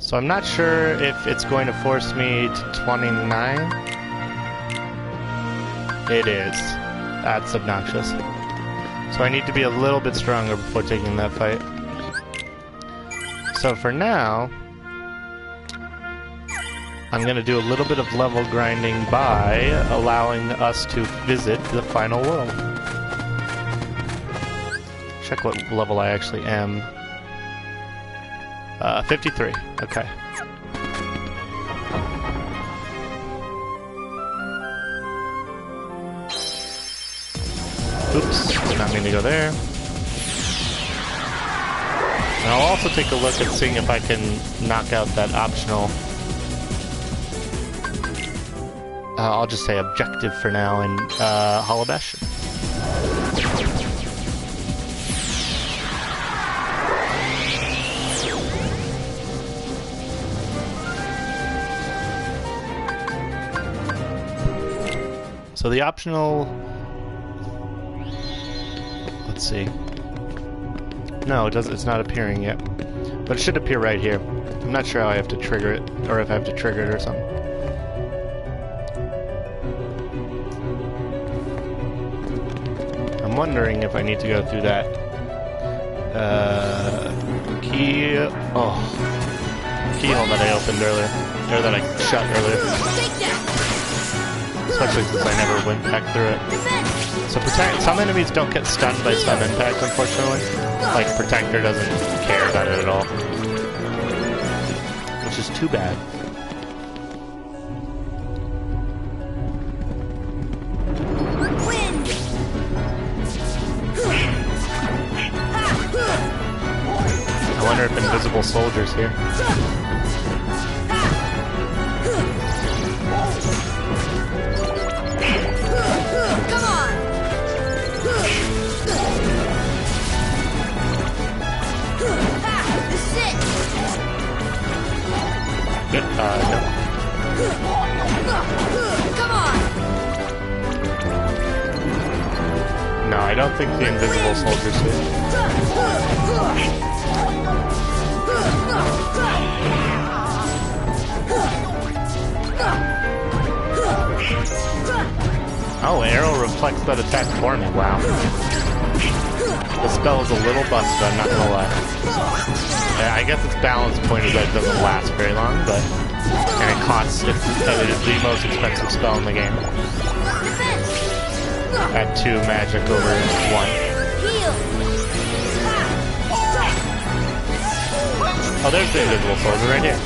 So I'm not sure if it's going to force me to 29. It is. That's obnoxious. So I need to be a little bit stronger before taking that fight. So for now, I'm going to do a little bit of level grinding by allowing us to visit the final world. Check what level I actually am. 53. Okay. Oops, did not mean to go there. And I'll also take a look at seeing if I can knock out that optional... I'll just say objective for now in Hollow Bastion. So the optional... Let's see. No, it doesn't. It's not appearing yet. But it should appear right here. I'm not sure how I have to trigger it, or if I have to trigger it or something. I'm wondering if I need to go through that key... keyhole that I opened earlier. Or that I shut earlier. Especially since I never went back through it. So some enemies don't get stunned by stun impact, unfortunately. Like, Protector doesn't care about it at all. Which is too bad. I wonder if invisible soldiers here. Good, no. Come on. No, I don't think the invisible soldiers hit. Oh, arrow reflects that attack for me. Wow. The spell is a little busted, I'm not gonna lie. I guess its balance point is that it doesn't last very long, but... And it costs... It is the most expensive spell in the game. At 2 magic over 1. Oh, there's the invisible soldier right here.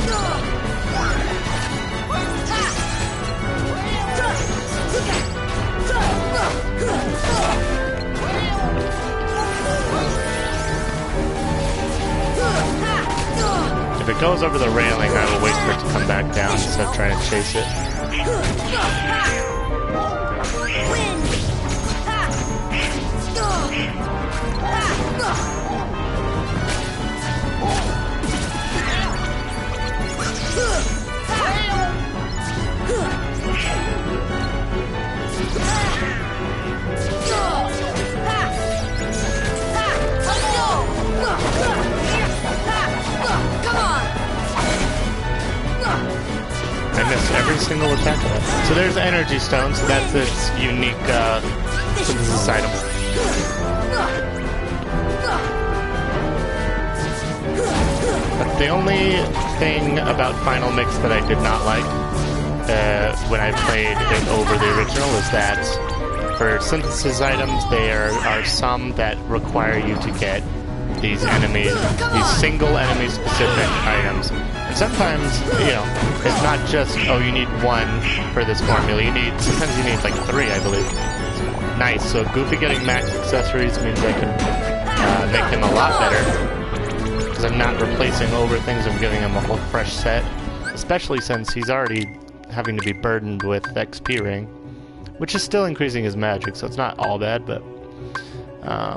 If it goes over the railing, I will wait for it to come back down instead of trying to chase it. I missed every single attack of it. So there's Energy Stone, so that's its unique synthesis item. But the only thing about Final Mix that I did not like when I played it over the original is that for synthesis items, there are some that require you to get these enemies, these single enemy specific items. And sometimes, you know, it's not just, oh, you need one for this formula. Sometimes you need like 3, I believe. Nice. So Goofy getting max accessories means I can make him a lot better. Because I'm not replacing over things, I'm giving him a whole fresh set. Especially since he's already having to be burdened with XP ring. Which is still increasing his magic, so it's not all bad, but...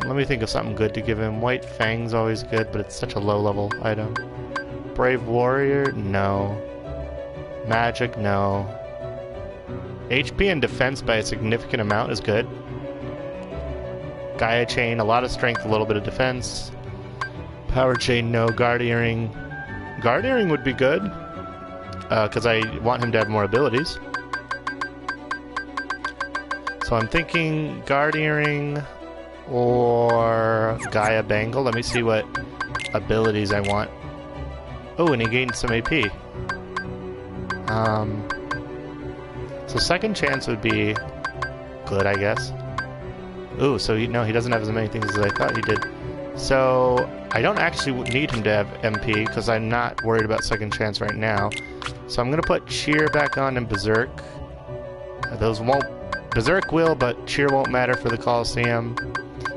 let me think of something good to give him. White Fang's always good, but it's such a low level item. Brave Warrior? No. Magic? No. HP and defense by a significant amount is good. Gaia Chain, a lot of strength, a little bit of defense. Power Chain, no. Guardian Guard Earring would be good, because I want him to have more abilities. So I'm thinking Guard Earring or Gaia Bangle. Let me see what abilities I want. Oh, and he gained some AP. So second chance would be good, I guess. Ooh, so no, he doesn't have as many things as I thought he did. So I don't actually need him to have MP because I'm not worried about second chance right now. So I'm gonna put Cheer back on and Berserk. Those won't. Berserk will, but Cheer won't matter for the Coliseum.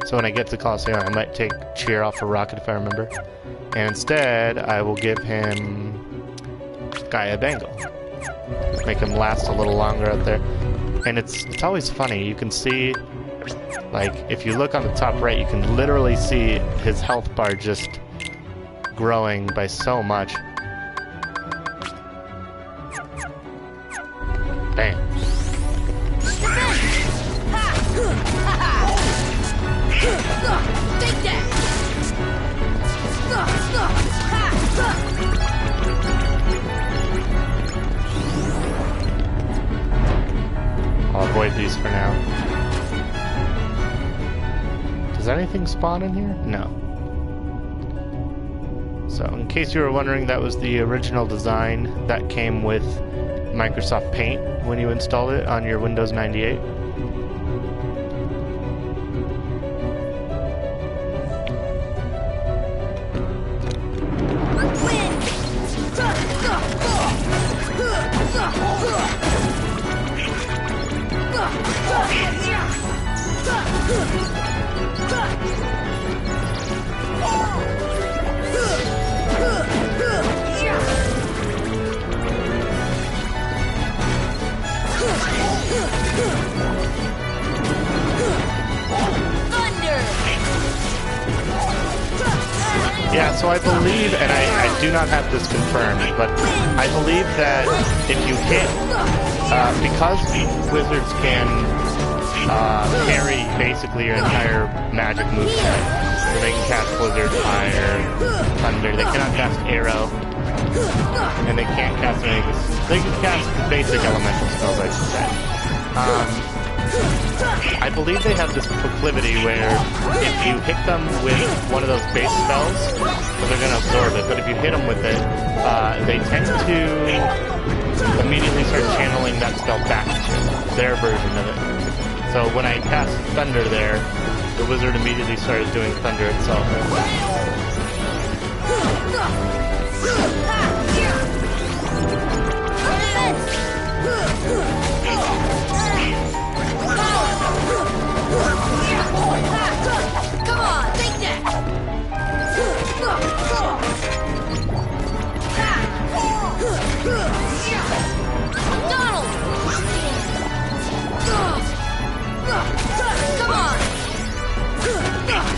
So when I get to Coliseum, I might take Cheer off for Rocket if I remember. And instead, I will give him Gaia Bangle. Make him last a little longer out there. And it's always funny. You can see, like, if you look on the top right, you can literally see his health bar just growing by so much. Bam. Take that! I'll avoid these for now. Does anything spawn in here? No. So, in case you were wondering, that was the original design that came with Microsoft Paint when you installed it on your Windows 98. Yeah, so I believe, and I do not have this confirmed, but I believe that if you hit, because wizards can carry basically your entire magic moveset, so they can cast Blizzard, Fire, Thunder, they cannot cast Arrow, and they can't cast anything. They can cast the basic elemental spells, I should say. I believe they have this proclivity where if you hit them with one of those base spells, well, they're going to absorb it, but if you hit them with it, they tend to immediately start channeling that spell back to their version of it. So when I cast Thunder there, the wizard immediately started doing Thunder itself. Come on, take that! Donald! Come on!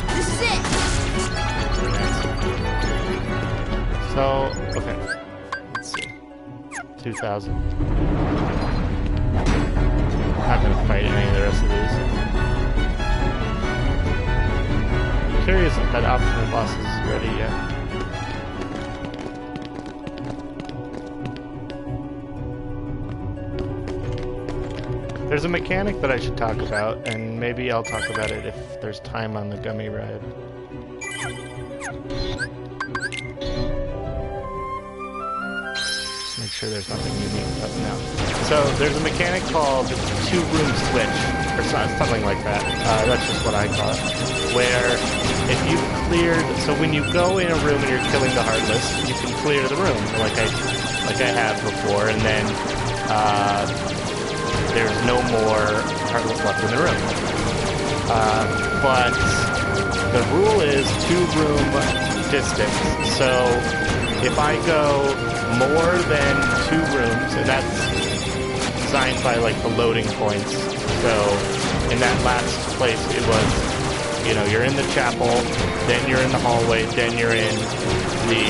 This is it! So, okay. Let's see. 2,000. I'm not gonna fight any of the rest of these. I'm curious if that optional boss is ready yet. There's a mechanic that I should talk about, and maybe I'll talk about it if there's time on the gummy ride. Just make sure there's nothing unique up now. So there's a mechanic called two-room switch, or something like that. That's just what I call it. Where if you cleared, so when you go in a room and you're killing the Heartless, you can clear the room like I have before, and then there's no more Heartless left in the room. But the rule is two-room distance. So if I go more than 2 rooms, and that's designed by like the loading points. So in that last place, it was, you know, you're in the chapel, then you're in the hallway, then you're in the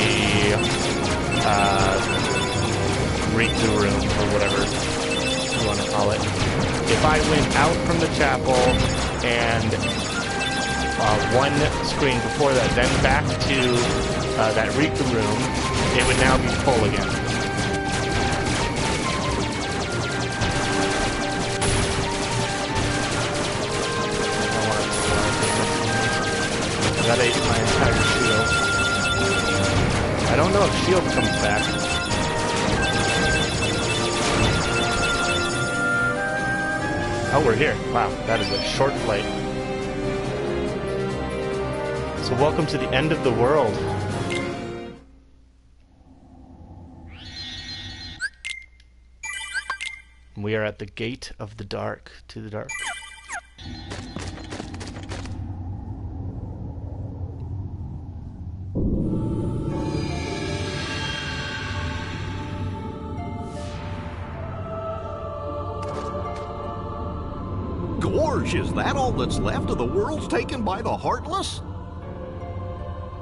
Riku room or whatever you want to call it. If I went out from the chapel and one screen before that, then back to that Riku room, it would now be full again. That ate my entire shield. I don't know if shield comes back. Oh, we're here. Wow, that is a short flight. So welcome to the end of the world. We are at the gate of the dark, to the dark. Gorge, is that all that's left of the worlds taken by the Heartless?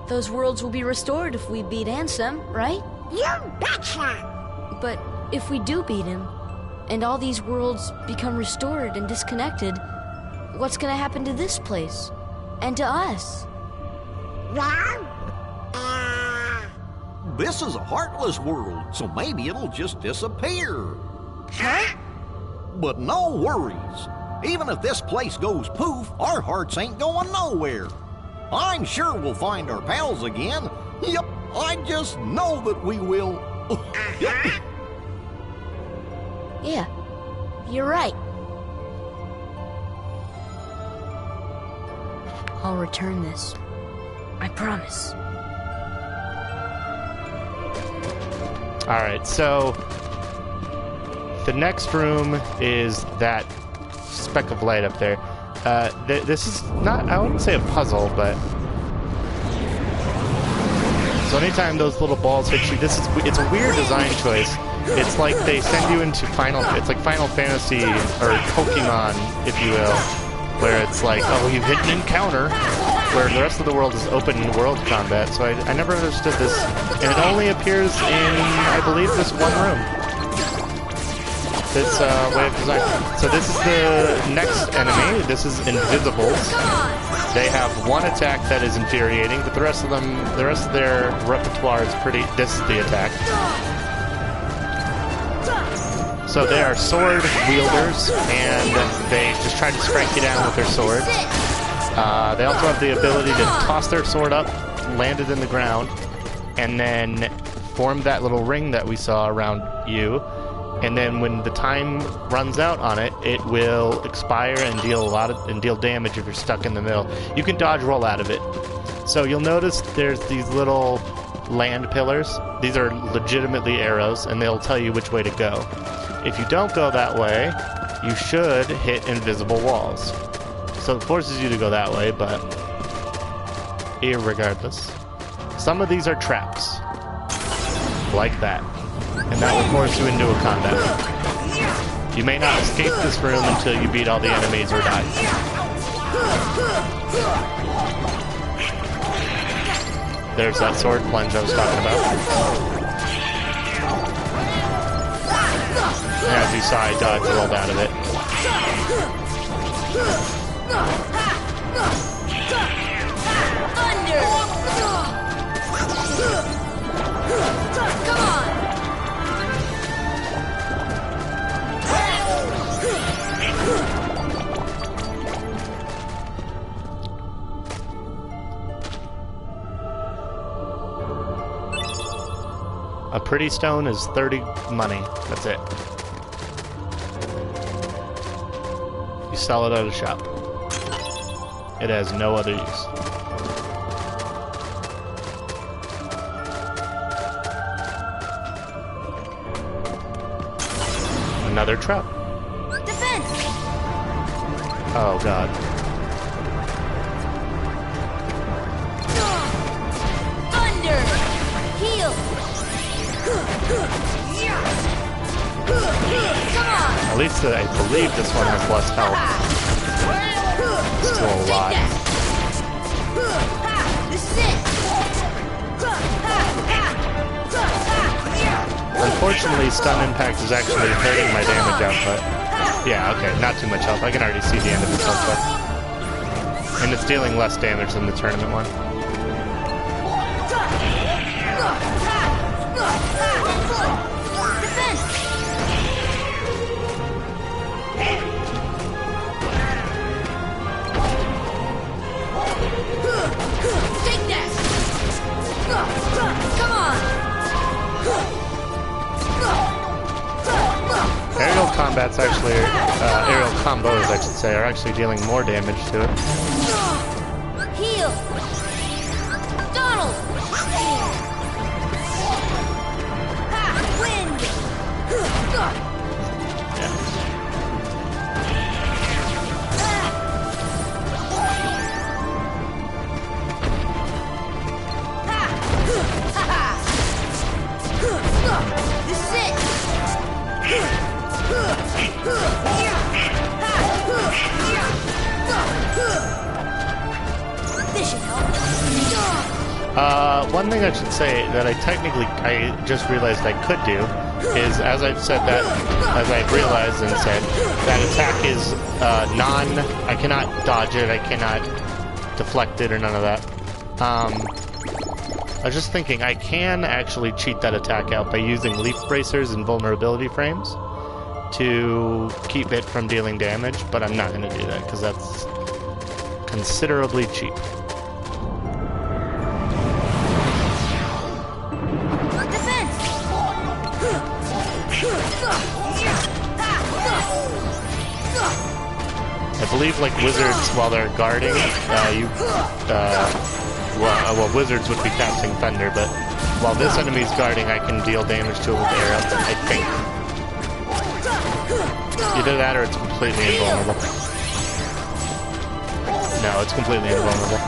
Those worlds will be restored if we beat Ansem, right? You betcha! But if we do beat him, and all these worlds become restored and disconnected, what's gonna happen to this place? And to us? This is a Heartless world, so maybe it'll just disappear. Huh? But no worries. Even if this place goes poof, our hearts ain't going nowhere. I'm sure we'll find our pals again. Yep, I just know that we will. Yeah, you're right. I'll return this. I promise. Alright, so the next room is that speck of light up there. This is not, I wouldn't say a puzzle, but so anytime those little balls hit you, it's a weird design choice. It's like they send you into it's like Final Fantasy or Pokemon, if you will, where it's like, oh, you've hit an encounter, where the rest of the world is open world combat. So I never understood this, and it only appears in, I believe, this one room. This way of design. So this is the next enemy. This is Invisibles. They have one attack that is infuriating, but the rest of their repertoire is pretty. This is the attack. So they are sword wielders, and they just try to strike you down with their swords. They also have the ability to toss their sword up, land it in the ground, and then form that little ring that we saw around you. And then when the time runs out on it, it will expire and deal damage if you're stuck in the middle. You can dodge roll out of it. So you'll notice there's these little land pillars. These are legitimately arrows, and they'll tell you which way to go. If you don't go that way, you should hit invisible walls. So it forces you to go that way, but irregardless. Some of these are traps. Like that. And that will force you into a combat. You may not escape this room until you beat all the enemies or die. There's that sword plunge I was talking about. As you saw, I dodge rolled out of it. Come on! A pretty stone is 30 money. That's it. You sell it at a shop. It has no other use. Another trap. Defense! Oh god. Thunder! Heal! Come on! At least I believe this one has less health. Still alive. This is it! Unfortunately, stun impact is actually hurting my damage output. Yeah, okay, not too much health. I can already see the end of this output. And it's dealing less damage than the tournament one. Take that! Come on! Aerial combats actually, aerial combos, I should say, are actually dealing more damage to it. Heal! Donald! Wind! This is it! This should help. One thing I should say that I just realized I could do is, as I've said that, as I've realized and said, that attack is I cannot dodge it, I cannot deflect it or none of that. I was just thinking, I can actually cheat that attack out by using leaf bracers and vulnerability frames to keep it from dealing damage, but I'm not going to do that because that's considerably cheap. I believe, like, wizards, while they're guarding, well, wizards would be casting Thunder, but while this enemy's guarding, I can deal damage to it with arrows, I think. Either that or it's completely invulnerable. No, it's completely invulnerable.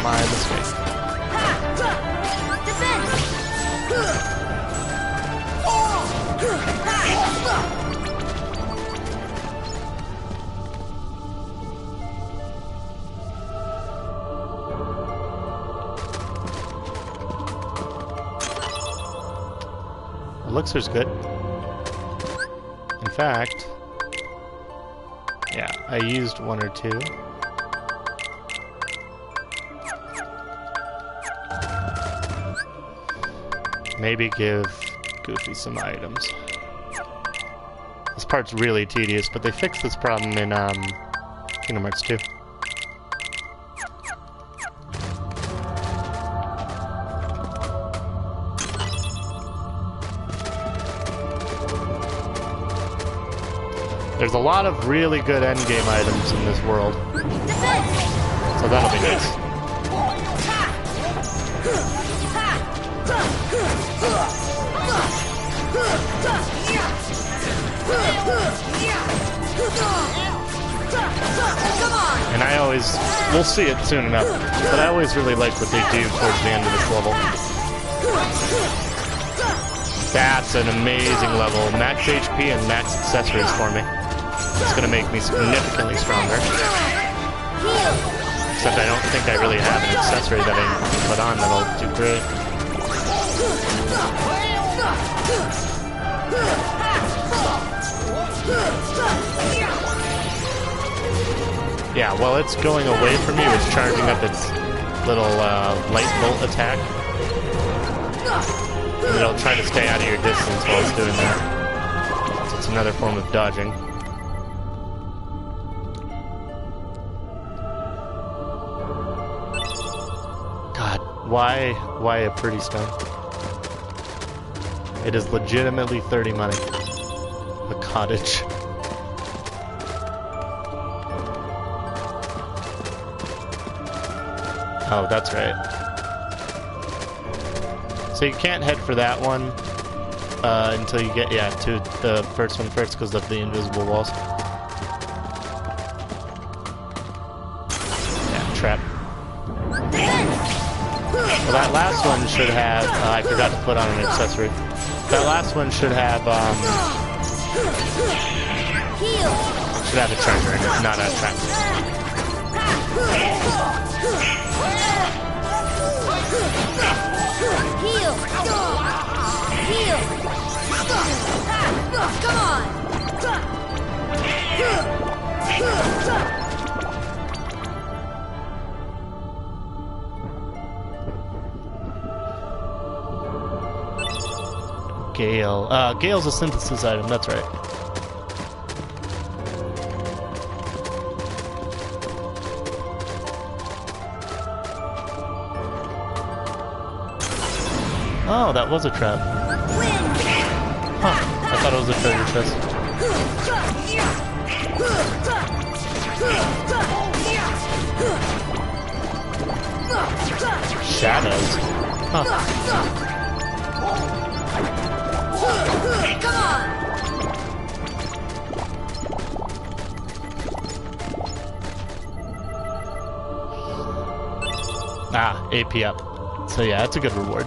My mistake. Elixir's good. In fact, yeah, I used one or two. Maybe give Goofy some items. This part's really tedious, but they fixed this problem in Kingdom Hearts 2. There's a lot of really good endgame items in this world, so that'll be nice. And I always, we'll see it soon enough, but I always really like what they do towards the end of this level. That's an amazing level. Max HP and max accessories for me. It's gonna make me significantly stronger. Except I don't think I really have an accessory that I can put on that'll do great. Yeah, while it's going away from you, it's charging up its little light bolt attack. And it'll try to stay out of your distance while it's doing that. So it's another form of dodging. God, why a pretty stone? It is legitimately 30 money. A cottage. Oh, that's right. So you can't head for that one until you get, yeah, to the first one first because of the invisible walls. Yeah, trap. Well, that last one should have, I forgot to put on an accessory. That last one should have, should have a charger in it, not a trap. Heal! Heal! Come on! Gale. Gale's a synthesis item, that's right. Oh, that was a trap. Huh. I thought it was a treasure chest. Shadows. Huh. Come on! Ah, AP up. So yeah, that's a good reward.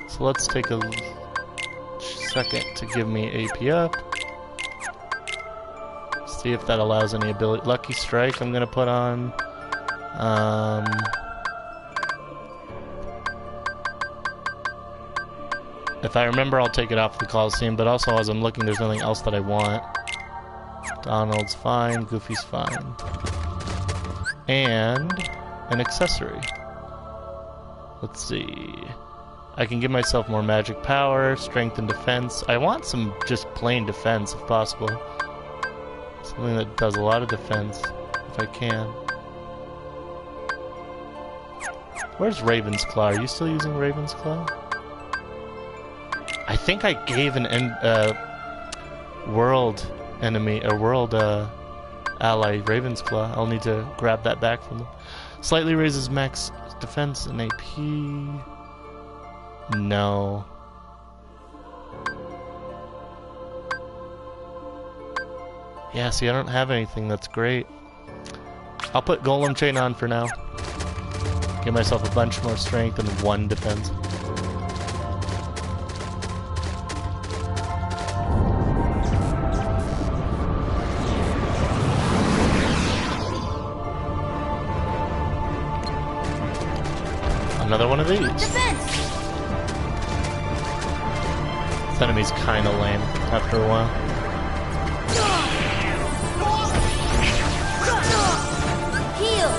So let's take a second to give me AP up. See if that allows any ability. Lucky Strike I'm gonna put on. If I remember, I'll take it off the Coliseum, but also as I'm looking, there's nothing else that I want. Donald's fine, Goofy's fine. And an accessory. Let's see. I can give myself more magic power, strength and defense. I want some just plain defense if possible. Something that does a lot of defense, if I can. Where's Raven's Claw? Are you still using Raven's Claw? I think I gave an world enemy, a world ally Raven's Claw. I'll need to grab that back from them. Slightly raises max defense and AP. No. Yeah, see, I don't have anything that's great. I'll put Golem Chain on for now. Give myself a bunch more strength and 1 defense. Another one of these. Defense! This enemy's kinda lame after a while. Heal!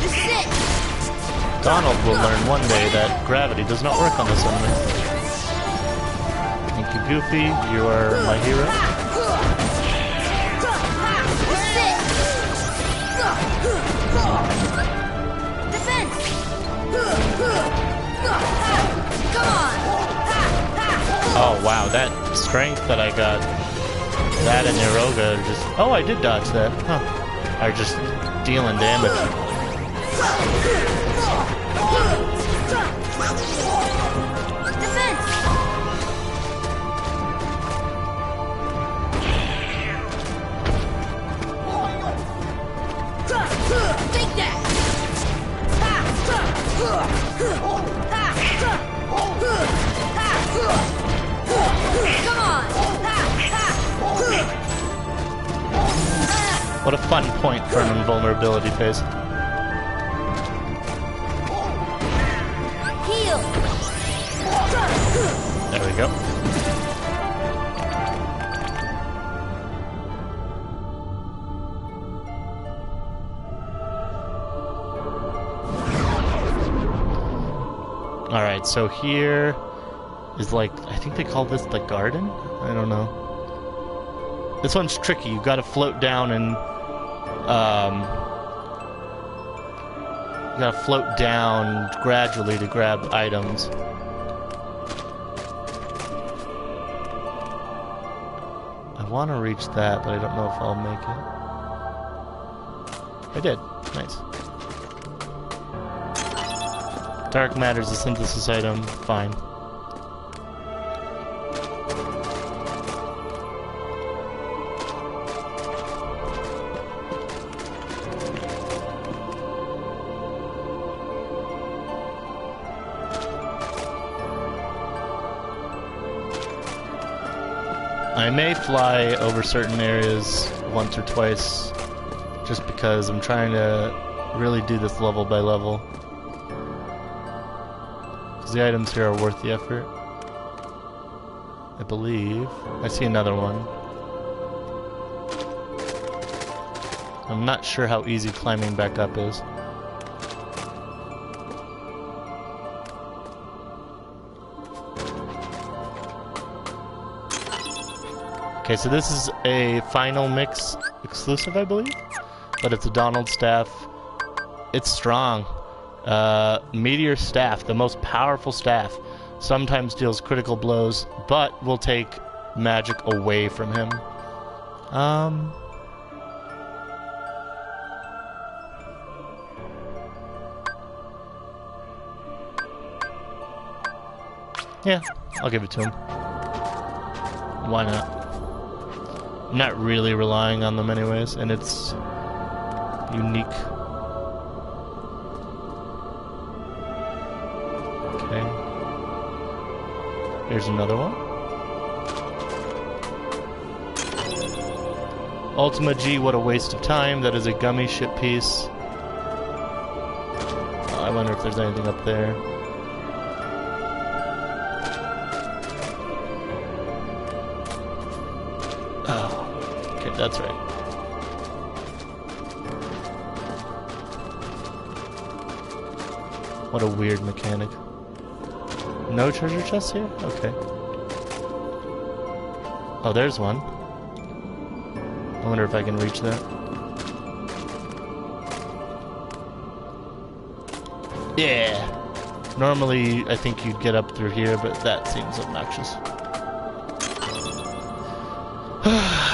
This is it! Donald will learn one day that gravity does not work on this enemy. Thank you, Goofy. You are my hero. This is it! Defense! Come on! Oh wow, that strength that I got, that and Iroga are just... Oh, I did dodge that. Huh. Are just dealing damage. Defense! Take that! Come on! What a fun point for an invulnerability phase. Heal! There we go. Alright, so here is like, I think they call this the garden? I don't know. This one's tricky. You gotta float down and, you gotta float down gradually to grab items. I want to reach that, but I don't know if I'll make it. I did. Nice. Dark matter's a synthesis item. Fine. I may fly over certain areas once or twice, just because I'm trying to really do this level by level. Because the items here are worth the effort. I believe. I see another one. I'm not sure how easy climbing back up is. Okay, so this is a Final Mix exclusive, I believe, but it's a Donald staff. It's strong. Meteor staff, the most powerful staff, sometimes deals critical blows, but will take magic away from him. Yeah, I'll give it to him. Why not? I'm not really relying on them anyways, and it's unique. Okay. Here's another one. Ultima G, what a waste of time. That is a gummy ship piece. I wonder if there's anything up there. Oh, okay, that's right. What a weird mechanic. No treasure chest here? Okay. Oh, there's one. I wonder if I can reach that. Yeah! Normally, I think you'd get up through here, but that seems obnoxious.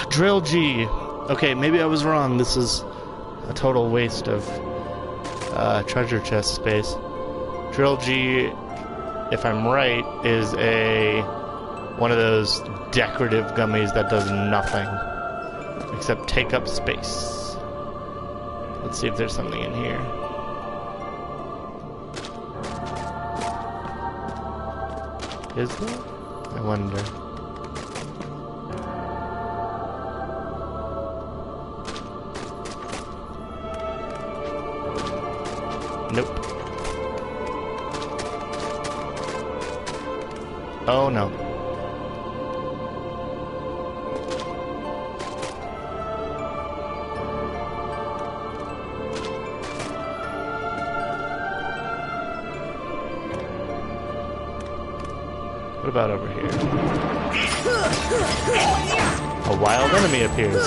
Drill G. Okay, maybe I was wrong. This is a total waste of treasure chest space. Drill G, if I'm right, is one of those decorative gummies that does nothing except take up space. Let's see if there's something in here. Is there? I wonder. Nope. Oh no. What about over here? A wild enemy appears.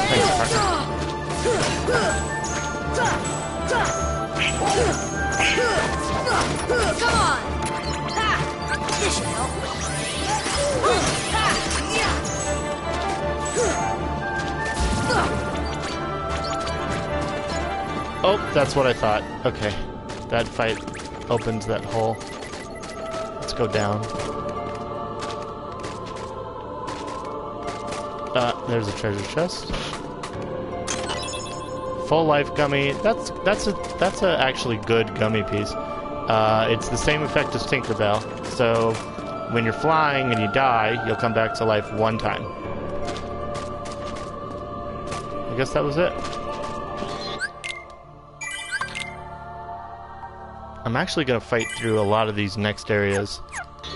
Thanks, partner. Come on! This should help. Oh, that's what I thought. Okay. That fight opens that hole. Let's go down. There's a treasure chest. Full life gummy. That's a actually good gummy piece. It's the same effect as Tinkerbell. So when you're flying and you die, you'll come back to life one time. I guess that was it. I'm actually gonna fight through a lot of these next areas.